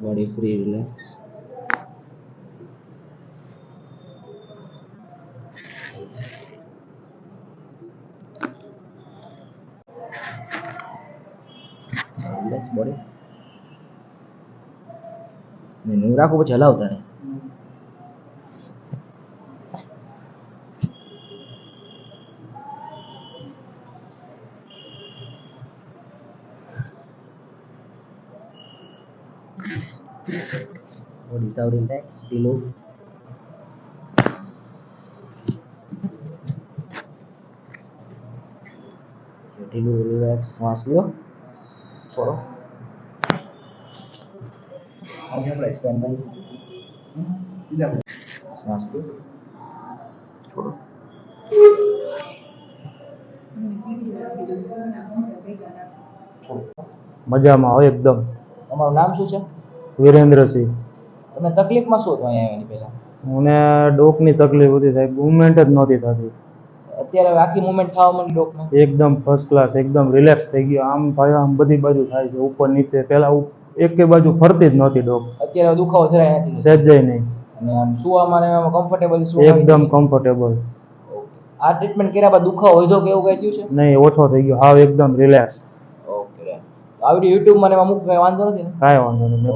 Body free, relax. Relax body. Menu રાખો પછી હલાવતા રહે. Body સાવ રિલેક્સ ઢીલું. ઢીલું રિલેક્સ શ્વાસ લ્યો. છોડો. આજે આપણે એક્સપેન્ડ કરીએ. સીધા શ્વાસ લ્યો. છોડો. મજામાં હોય એકદમ. તમારું નામ શું છે? વિરેન્દ્રસિંહ. તમને તકલીફમાં શું હતું અહીંયા આવીને પહેલા? મને ડોકની તકલીફ હતી સાહેબ, મૂવમેન્ટ જ નહોતી થતી. અત્યારે આખી મુવમેન્ટ થવા માંડી ડોકમાં? એકદમ ફર્સ્ટ ક્લાસ, એકદમ રિલેક્સ થઈ ગયો. આમ ભાઈ આમ બધી બાજુ થાય છે, ઉપર નીચે. પહેલા એક બાજુ ફરતી જ નહોતી ડોક. અત્યારે દુખાવો જરાય નથી? સહેજય નહીં. અને આમ સુવામાં કમ્ફર્ટેબલ? એકદમ કમ્ફર્ટેબલ. આ ટ્રીટમેન્ટ કર્યા બાદ દુખાવો વધ્યો કે એવું કઈ થયું છે? નહીં, ઓછો થઈ ગયો, હાવ એકદમ રિલેક્સ. ઓકે. આ વિડિયો YouTube માં એમાં મૂકવા વાંધો નથી ને? કાંઈ વાંધો નહીં.